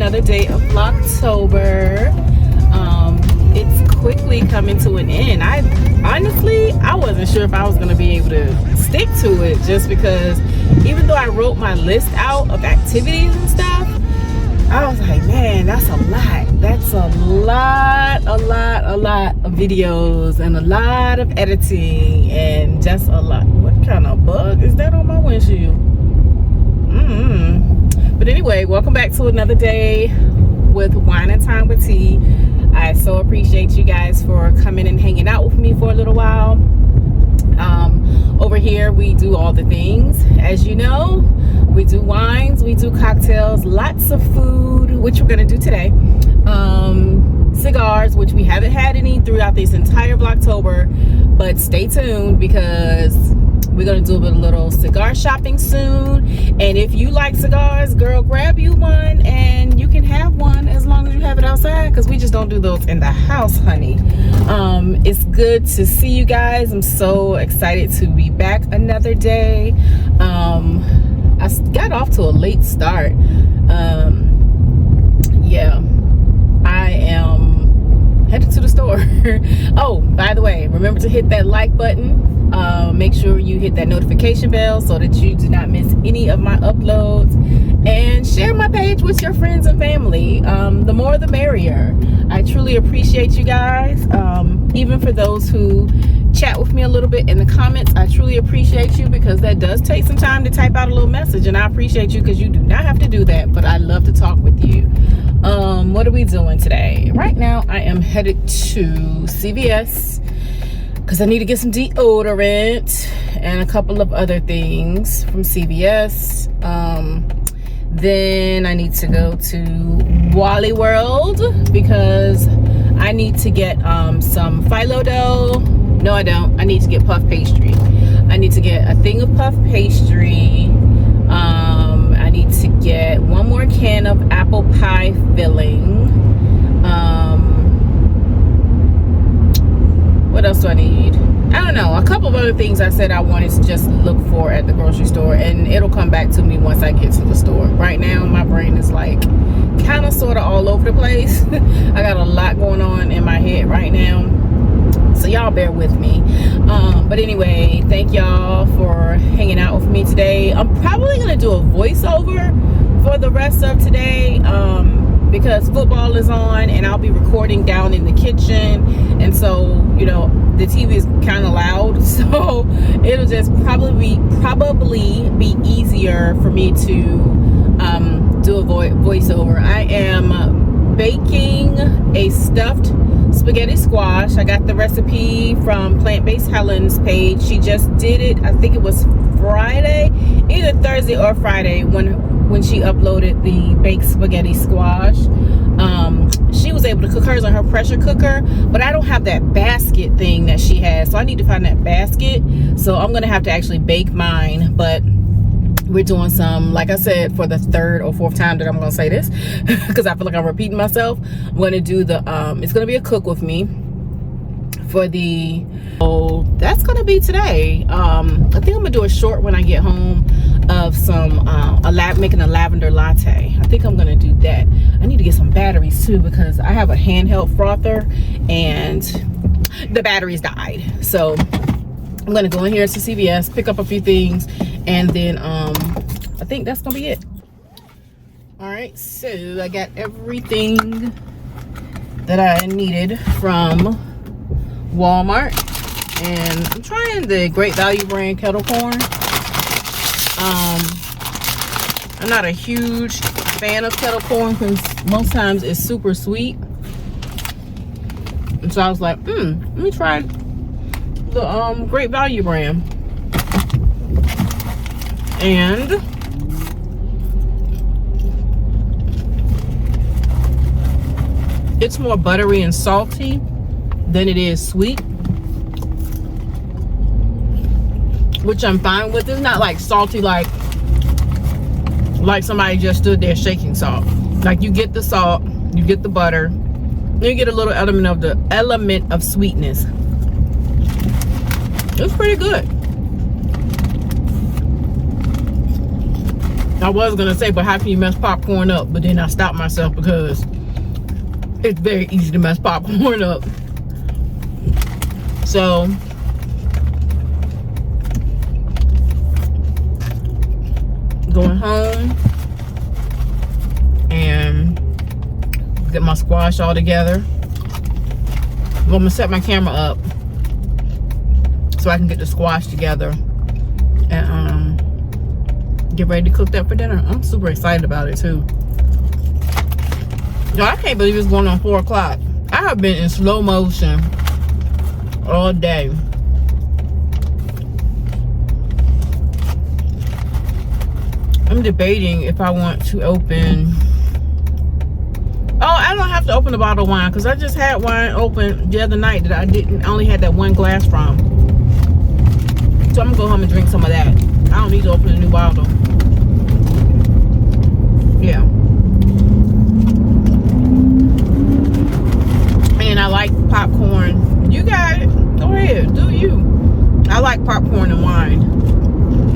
another day of Vlogtober. It's quickly coming to an end. I wasn't sure if I was going to be able to stick to it, just because even though I wrote my list out of activities and stuff, I was like, man, that's a lot. That's a lot of videos and a lot of editing and just a lot. What kind of bug is that on my windshield? But anyway, welcome back to another day with Wine and Time with T. I so appreciate you guys for coming and hanging out with me for a little while. Over here we do all the things, as you know. We do wines, we do cocktails, lots of food, which we're gonna do today. Cigars, which we haven't had any throughout this entire Vlogtober, but stay tuned because we're gonna do a little cigar shopping soon. And if you like cigars, girl, grab you one and you can have one as long as you have it outside, because we just don't do those in the house, honey. It's good to see you guys. I'm so excited to be back another day. I got off to a late start. Yeah, I am headed to the store. Oh, by the way, remember to hit that like button. Make sure you hit that notification bell so that you do not miss any of my uploads, and share my page with your friends and family. The more the merrier. I truly appreciate you guys. Even for those who chat with me a little bit in the comments, I truly appreciate you, because that does take some time to type out a little message, and I appreciate you because you do not have to do that, but I love to talk with you. What are we doing today? Right now I am headed to CVS because I need to get some deodorant and a couple of other things from CVS. Then I need to go to Wally World because I need to get some phyllo dough. No, I don't. I need to get puff pastry. I need to get a thing of puff pastry. I need to get one more can of apple pie filling. What else do I need? I don't know. A couple of other things I said I wanted to just look for at the grocery store, and it'll come back to me once I get to the store. Right now, my brain is like kind of sort of all over the place. I got a lot going on in my head right now, so y'all bear with me. But anyway, thank y'all for hanging out with me today. I'm probably gonna do a voiceover for the rest of today, because football is on and I'll be recording down in the kitchen, and so, you know, the TV is kind of loud, so it'll just probably be easier for me to do a voiceover. I am baking a stuffed spaghetti squash. I got the recipe from Plant-Based Helen's page. She just did it, I think it was Friday, either Thursday or Friday, when she uploaded the baked spaghetti squash. She was able to cook hers on her pressure cooker, but I don't have that basket thing that she has, so I need to find that basket. So I'm gonna have to actually bake mine. But we're doing some, like I said, for the third or fourth time that I'm gonna say this, because I feel like I'm repeating myself. I'm gonna do the it's gonna be a cook with me for the, oh, that's gonna be today. I think I'm gonna do a short when I get home of some making a lavender latte. I think I'm gonna do that. I need to get some batteries too, because I have a handheld frother and the batteries died. So I'm gonna go in here to CVS, pick up a few things, and then I think that's gonna be it. All right, so I got everything that I needed from Walmart, and I'm trying the Great Value brand kettle corn. I'm not a huge fan of kettle corn because most times it's super sweet, and so I was like, let me try the Great Value brand. And it's more buttery and salty than it is sweet, which I'm fine with. It's not like salty like somebody just stood there shaking salt. Like, you get the salt, you get the butter, then you get a little element of sweetness. It's pretty good. I was gonna say, but how can you mess popcorn up? But then I stopped myself because it's very easy to mess popcorn up. So going home and get my squash all together. I'm gonna set my camera up so I can get the squash together and get ready to cook that for dinner. I'm super excited about it too. Yo, I can't believe it's going on 4 o'clock. I have been in slow motion all day. I'm debating if I want to open. Oh, I don't have to open the bottle of wine because I just had wine open the other night that I only had that one glass from. So I'm gonna go home and drink some of that. I don't need to open a new bottle. Yeah. And I like popcorn. You got it. Go ahead, do you. I like popcorn and wine.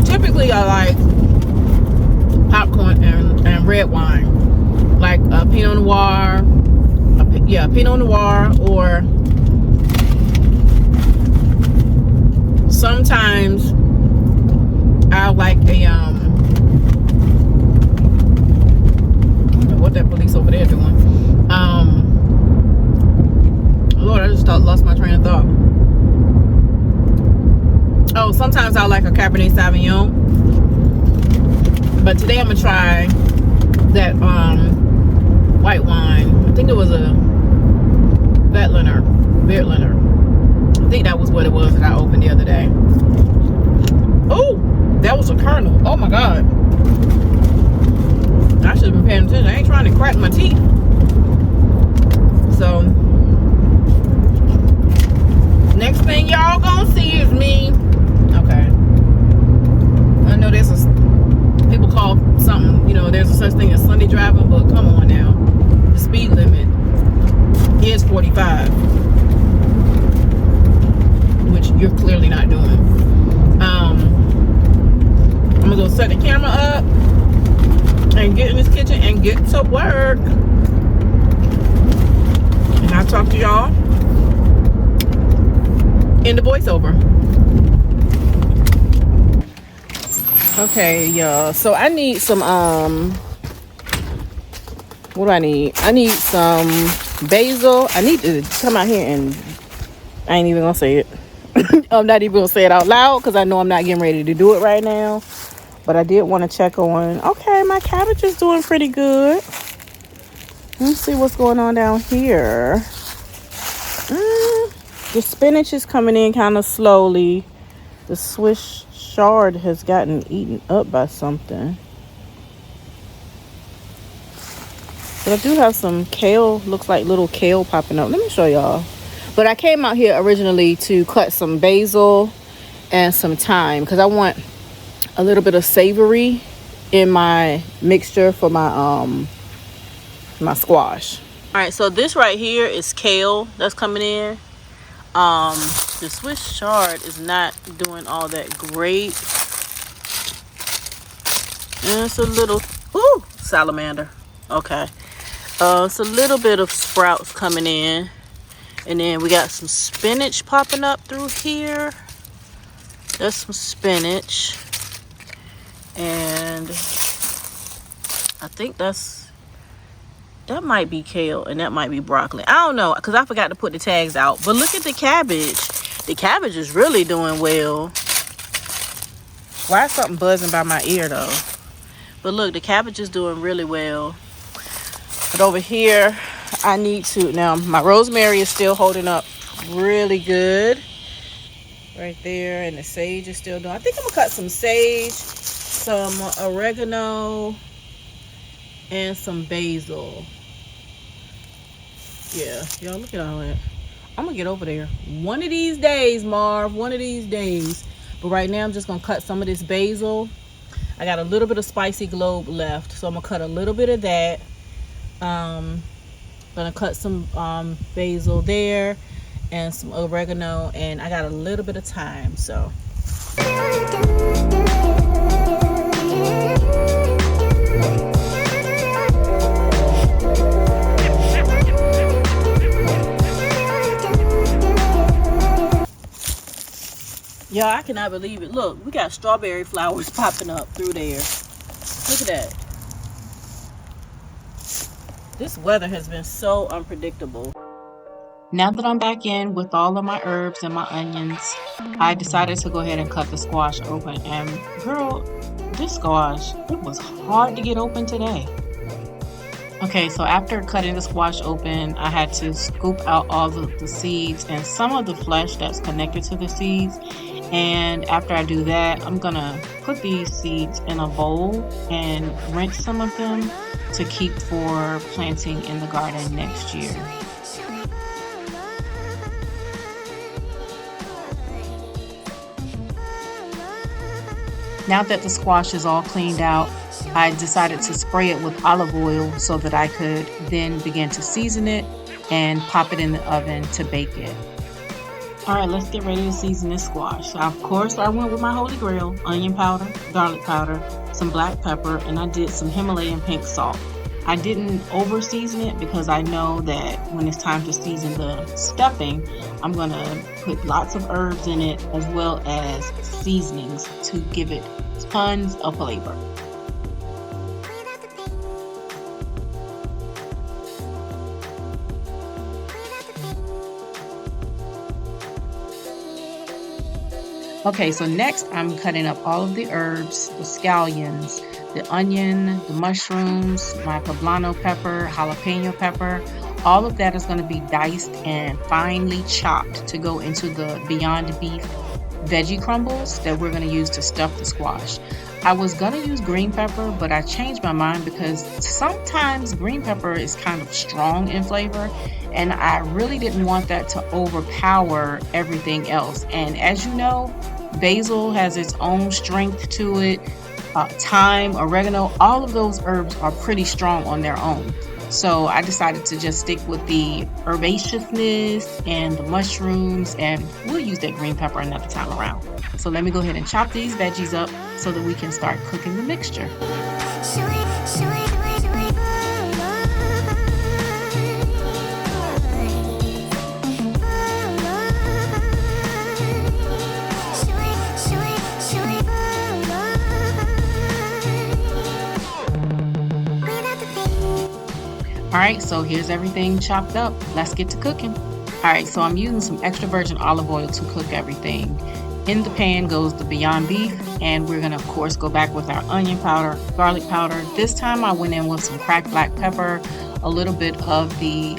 Typically I like popcorn and red wine. Like a Pinot Noir. Pinot Noir, or sometimes I like a what that police over there doing. Lord, I just lost my train of thought. Oh, sometimes I like a Cabernet Sauvignon. But today I'm gonna try that white wine. I think it was a Veltliner. I think that was what it was that I opened the other day. Oh, that was a kernel. Oh my God. I should have been paying attention. I ain't trying to crack my teeth. So, next thing y'all gonna see is me. Okay. I know there's people call something, you know, there's a such thing as Sunday driving, but come on now. The speed limit is 45, which you're clearly not doing. I'm gonna go set the camera up and get in this kitchen and get to work. And I'll talk to y'all in the voiceover. Okay, y'all. So I need some what do I need? I need some basil. I need to come out here and I ain't even gonna say it. I'm not even gonna say it out loud because I know I'm not getting ready to do it right now. But I did want to check on. Okay, my cabbage is doing pretty good. Let's see what's going on down here. The spinach is coming in kind of slowly. The Swiss chard has gotten eaten up by something. But I do have some kale. Looks like little kale popping up. Let me show y'all. But I came out here originally to cut some basil and some thyme because I want a little bit of savory in my mixture for my my squash. All right, so this right here is kale that's coming in. The Swiss chard is not doing all that great. And it's a little salamander. Okay. It's a little bit of sprouts coming in. And then we got some spinach popping up through here. That's some spinach. And I think that might be kale and that might be broccoli. I don't know because I forgot to put the tags out. But look at the cabbage. The cabbage is really doing well. Why is something buzzing by my ear though? But look, the cabbage is doing really well. But over here, I need to, now my rosemary is still holding up really good. Right there, and the sage is still doing. I think I'm gonna cut some sage, some oregano, and some basil. Yeah, y'all look at all that. I'm gonna get over there one of these days, Marv, one of these days. But right now I'm just gonna cut some of this basil. I got a little bit of spicy globe left, so I'm gonna cut a little bit of that. Gonna cut some basil there and some oregano, and I got a little bit of thyme, so Y'all, I cannot believe it. Look, we got strawberry flowers popping up through there. Look at that. This weather has been so unpredictable. Now that I'm back in with all of my herbs and my onions, I decided to go ahead and cut the squash open. And girl, this squash, it was hard to get open today. Okay, so after cutting the squash open, I had to scoop out all the seeds and some of the flesh that's connected to the seeds. And after I do that, I'm gonna put these seeds in a bowl and rinse some of them to keep for planting in the garden next year. Now that the squash is all cleaned out, I decided to spray it with olive oil so that I could then begin to season it and pop it in the oven to bake it. All right, let's get ready to season this squash. Of course, I went with my holy grail: onion powder, garlic powder, some black pepper, and I did some Himalayan pink salt. I didn't over season it because I know that when it's time to season the stuffing, I'm gonna put lots of herbs in it as well as seasonings to give it tons of flavor. Okay, so next I'm cutting up all of the herbs, the scallions, the onion, the mushrooms, my poblano pepper, jalapeno pepper. All of that is going to be diced and finely chopped to go into the Beyond Beef veggie crumbles that we're going to use to stuff the squash. I was going to use green pepper, but I changed my mind because sometimes green pepper is kind of strong in flavor, and I really didn't want that to overpower everything else. And as you know, basil has its own strength to it. Thyme, oregano, all of those herbs are pretty strong on their own. So I decided to just stick with the herbaceousness and the mushrooms, and we'll use that green pepper another time around. So let me go ahead and chop these veggies up so that we can start cooking the mixture. Alright, so here's everything chopped up. Let's get to cooking. Alright, so I'm using some extra virgin olive oil to cook everything. In the pan goes the Beyond Beef, and we're going to, of course, go back with our onion powder, garlic powder. This time I went in with some cracked black pepper, a little bit of the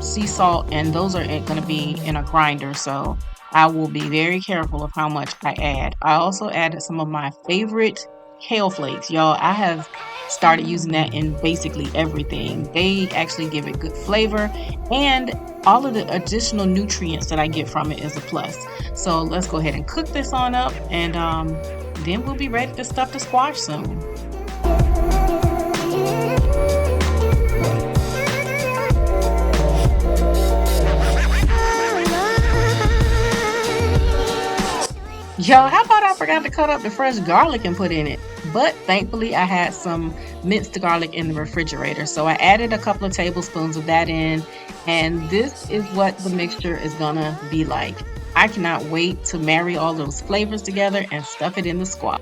sea salt, and those are going to be in a grinder, so I will be very careful of how much I add. I also added some of my favorite kale flakes. Y'all, I have started using that in basically everything. They actually give it good flavor, and all of the additional nutrients that I get from it is a plus. So let's go ahead and cook this on up, and then we'll be ready to stuff the squash soon. Yo, how about I forgot to cut up the fresh garlic and put in it? But thankfully I had some minced garlic in the refrigerator, so I added a couple of tablespoons of that in, and this is what the mixture is gonna be like. I cannot wait to marry all those flavors together and stuff it in the squash.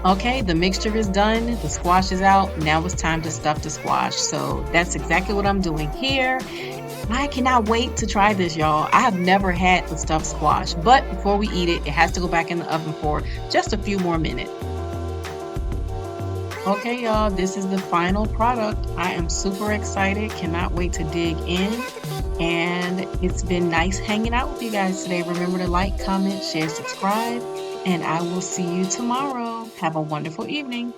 Okay, the mixture is done, the squash is out, now it's time to stuff the squash. So that's exactly what I'm doing here. I cannot wait to try this, y'all. I have never had the stuffed squash, but before we eat it, it has to go back in the oven for just a few more minutes. Okay, y'all, this is the final product. I am super excited, cannot wait to dig in. And it's been nice hanging out with you guys today. Remember to like, comment, share, subscribe, and I will see you tomorrow. Have a wonderful evening.